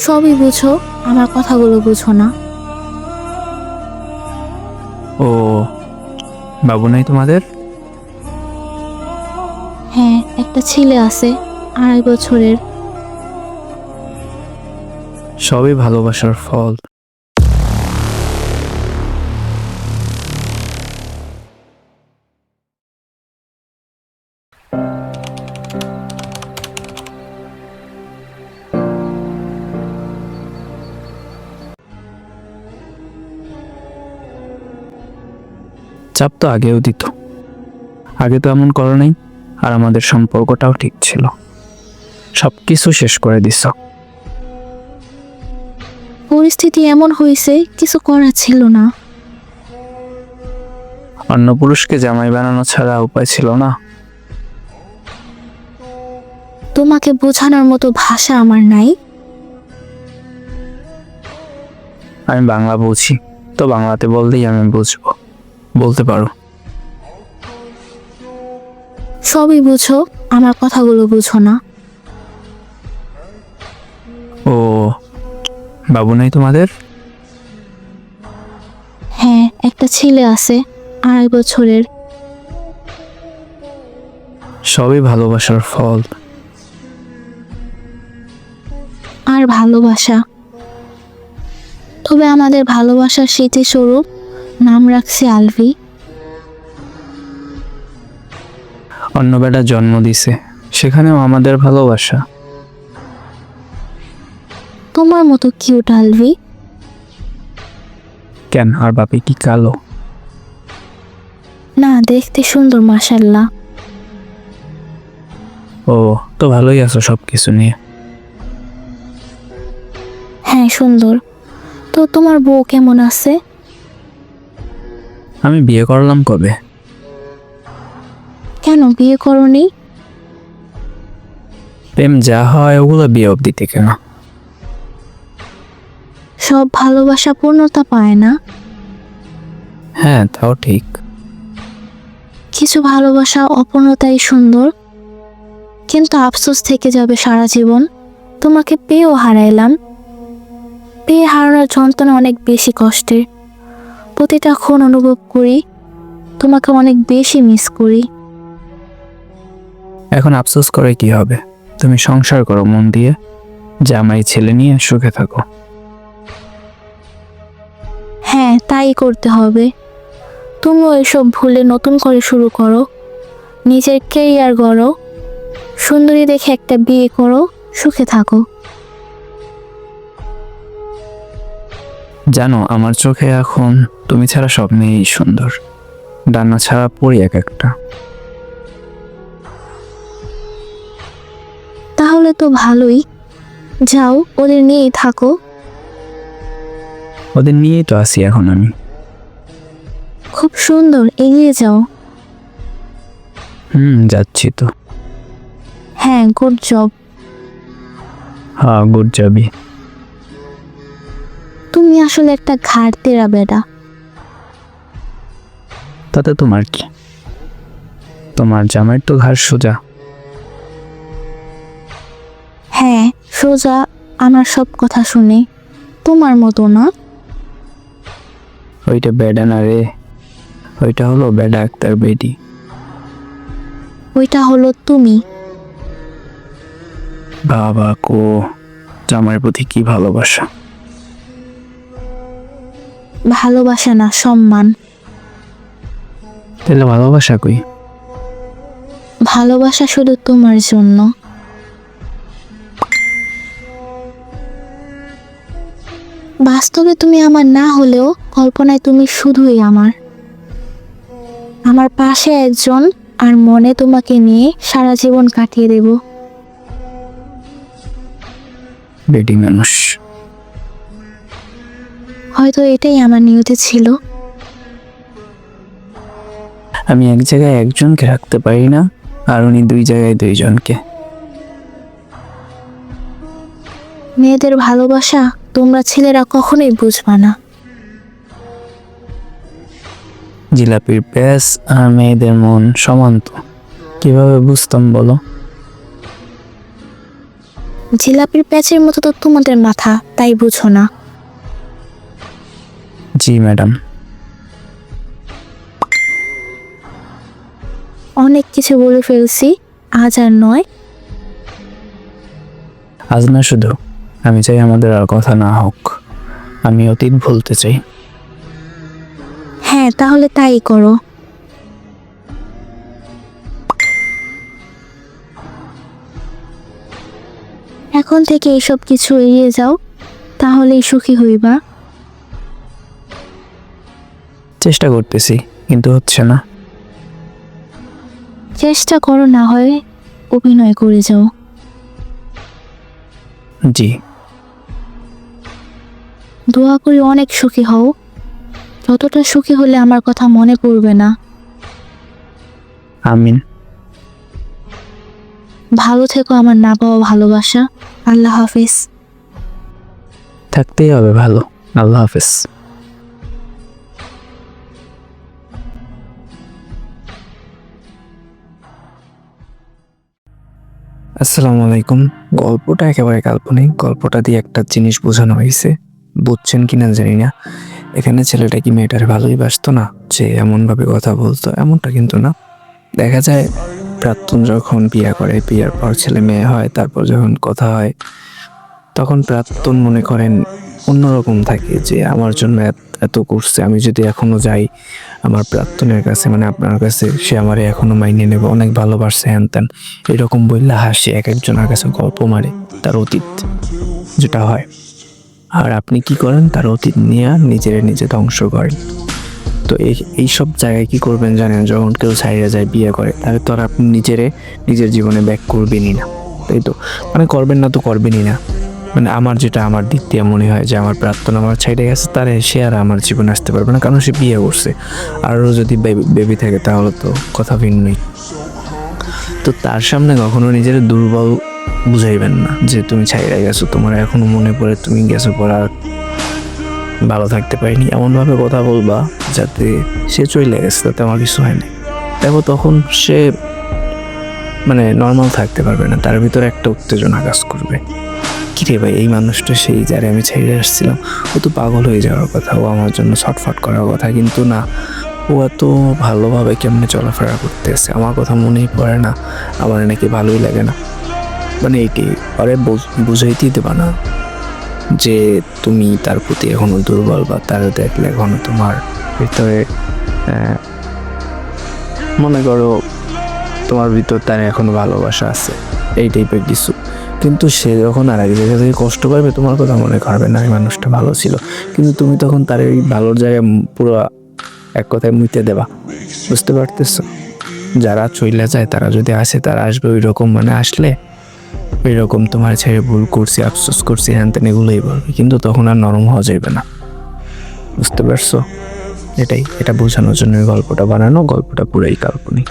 সবই বুঝো, আমার কথাগুলো বুঝো না। ও, বাবু নাই তোমাদের? হ্যাঁ, একটা ছেলে আছে 2.5 বছরের। সবই ভালোবাসার ফল। চাপ তো আগেও দিত, আগে তো এমন করো নাই। আর আমাদের সম্পর্কটাও ঠিক ছিল, সবকিছু শেষ করে দিছ। পরিস্থিতি এমন হয়েছে, কিছু করার ছিল না। অন্য পুরুষকে জামাই বানানো ছাড়া উপায় ছিল না। তোমাকে বোঝানোর মতো ভাষা আমার নাই। আমি বাংলা বুঝি, তো বাংলাতে বললেই আমি বুঝবো, বলতে পারো। সবই বুঝো, আমার কথাগুলো বুঝো না। ও, বাবু নাই তোমাদের? হ্যাঁ, একটা ছেলে আছে 2.5 বছরের। সবই ভালোবাসার ফল। আর ভালোবাসা, তবে আমাদের ভালোবাসার স্মৃতিস্বরূপ নাম রাখছি আলভি। অন্য বেটা জন্ম দিছে, সেখানেও আমাদের ভালোবাসা। তোমার মতো কিউট আলভি। কেন, আর বাপি কি কালো? না, দেখতে সুন্দর মাশাল্লাহ। ও, তো ভালোই আছো সবকিছু নিয়ে। হ্যাঁ, সুন্দর। তো তোমার বউ কেমন আছে? আমি বিয়ে করলাম কবে? কেন বিয়ে করনি? প্রেম যা হয় ওগুলো বিয়ে অবধি থেকে না। সব ভালোবাসা পূর্ণতা পায় না। হ্যাঁ, তাও ঠিক। কিছু ভালোবাসা অপূর্ণতাই সুন্দর, কিন্তু আফসোস থেকে যাবে সারা জীবন। তোমাকে পেয়েও হারাইলাম। পেয়ে হারানোর যন্ত্রণা অনেক বেশি কষ্টের। প্রতিটা ক্ষণ অনুভব করি, তোমাকে অনেক বেশি মিস করি। এখন আফসোস করে কি হবে? তুমি সংসার করো মন দিয়ে, জামাই ছেলে নিয়ে সুখে থাকো। হ্যাঁ, তাই করতে হবে। তুমিও এসব ভুলে নতুন করে শুরু করো, নিজের কেরিয়ার গড়ো, সুন্দরী দেখে একটা বিয়ে করো, সুখে থাকো। জানো, আমার চোখে এখন তুমি ছাড়া সব মেয়েই সুন্দর, ডান্না ছাড়া পড়ি এক একটা। তাহলে তো ভালোই, যাও ওদের নিয়েই থাকো। ওদের নিয়েই তো আছি এখন আমি। খুব সুন্দর, এগিয়ে যাও। যাচ্ছি তো। হ্যাঁ, গুড জব। হ্যাঁ, গুড যাবি। তুমি আসলে একটা ঘাড় তেরা বেটা। তাতে তোমার কি? তোমার জামাইয়ের তো ঘাড় সোজা। হ্যাঁ, সোজা, আমার সব কথা শুনে। তোমার মতো না। ওইটা বেডা না রে, ওইটা হলো বেডা আক্তার বেডি। ওইটা হলো তুমি। বাবা কো, জামাইয়ের প্রতি কি ভালোবাসা! ভালোবাসা না, সম্মান। তাহলে ভালোবাসা কই? ভালোবাসা শুধু তোমার জন্য। বাস্তবে তুমি আমার না হলেও কল্পনায় তুমি শুধুই আমার। আমার পাশে একজন, আর মনে তোমাকে নিয়ে সারা জীবন কাটিয়ে দেব। বেডি মানুষ। হয়তো এটাই আমার নিয়তি ছিল। আমি এক জায়গায় একজনকে রাখতে পারি না, আর উনি 2 জায়গায় 2 জনকে। মেয়েদের ভালোবাসা তোমরা ছেলেরা কখনোই বুঝবা না। জিলাপির প্যাস আর মেয়েদের মন সমান তো, কিভাবে বুঝতাম বলো? জিলাপির প্যাচের মতো তো তোমাদের মাথা, তাই বুঝো না। জি ম্যাডাম। অনেক কিছু বলে ফেলছি, আজ আর নয়। আজ না শুধু, আমি চাই আমাদের আর কথা না হোক। আমি অতীত ভুলতে চাই। হ্যাঁ, তাহলে তাই করো। এখন থেকে এইসব কিছু এড়িয়ে যাও, তাহলেই সুখী হইবা। চেষ্টা করতেছি, কিন্তু হচ্ছে না। চেষ্টা করো, না হয় অভিনয় করে যাও। জি। দোয়া করি অনেক সুখী হও। যতটা সুখী হলে আমার কথা মনে পড়বে না। আমিন। ভালো থেকো আমার না পাওয়া ভালোবাসা। আল্লাহ হাফেজ। থাকতেই হবে ভালো। আল্লাহ হাফেজ। আসসালামু আলাইকুম। গল্পটা একেবারে কাল্পনিক। গল্পটা দিয়ে একটা জিনিস বোঝানো হয়েছে, বুঝছেন কিনা জানি না। এখানে ছেলেটা কি মেয়েটার ভালোই বাসতো না, যে এমনভাবে কথা বলতো, এমনটা কিন্তু না। দেখা যায় প্রাক্তন যখন বিয়ে করে, বিয়ের পর ছেলে মেয়ে হয়, তারপর যখন কথা হয়, তখন প্রাক্তন মনে করেন অন্যরকম থাকে, যে আমার জন্য এত করছে, আমি যদি এখনো যাই আমার প্রাক্তনের কাছে, মানে আপনার কাছে, সে আমারে এখনো মাইনে নেবে, অনেক ভালোবাসছে, হ্যান ত্যান এরকম বললে হাসি, এক একজনের কাছে গল্প মারে তার অতীত যেটা হয়। আর আপনি কি করেন, তার অতীত নিয়ে নিজে ধ্বংস করেন। তো এইসব জায়গায় কি করবেন জানেন, যখন কেউ ছাইড়ে যায়, বিয়ে করে, তাহলে তো আর আপনি নিজের জীবনে ব্যাক করবেনই না, তাই তো? মানে করবেন না তো করবেনই না। মানে আমার যেটা আমার দিক দিয়ে মনে হয় যে আমার প্রাক্তন আমার ছাইড়ে গেছে, তারে সে আর আমার জীবনে আসতে পারবে না, কারণ সে বিয়ে করছে। আরও যদি বেবি থাকে তাহলে তো কথা ভিন্নই। তো তার সামনে কখনো নিজের দুর্বল বুঝাইবেন না, যে তুমি ছাইড়ে গেছো, তোমার এখনো মনে পড়ে তুমি গেছো পর আর ভালো থাকতে পারিনি, এমনভাবে কথা বলবা যাতে সে চলে গেছে, তাতে আমার কিছু হয় না। দেখো তখন সে মানে নর্মাল থাকতে পারবে না, তার ভিতরে একটা উত্তেজনা কাজ করবে। কিরে ভাই, এই মানুষটা সেই যারে আমি ছেড়ে আসছিলাম, ও তো পাগল হয়ে যাওয়ার কথা, ও আমার জন্য ছটফট করার কথা, কিন্তু না, ও এত ভালোভাবে কেমনে চলাফেরা করতেছে, আমার কথা মনেই পড়ে না, আমার নাকি ভালোই লাগে না। মানে এইটি আরে বুঝাইতেই দেবা না যে তুমি তার প্রতি এখনো দুর্বল, বা তার দেখলে এখনো তোমার ভিতরে মনে করো তোমার ভিতর তার এখনো ভালোবাসা আছে, এই টাইপের কিছু। কিন্তু সে যখন আর এক জায়গা থেকে কষ্ট পাবে, তোমার কথা মনে করবে না এই মানুষটা ভালো ছিল, কিন্তু তুমি তখন তার এই ভালোর জায়গায় পুরো এক কথায় মুইতে দেবা। বুঝতে পারতেছো? যারা চইলা যায় তারা যদি আসে, তারা আসবে ওই রকম, মানে আসলে ওই রকম তোমার ছেড়ে ভুল করছি, আফসোস করছি, হ্যান তেন এগুলোই বলবে, কিন্তু তখন আর নরম হওয়া যাবে না। বুঝতে পারছো? এটা বোঝানোর জন্য গল্পটা বানানো, গল্পটা পুরাই কাল্পনিক।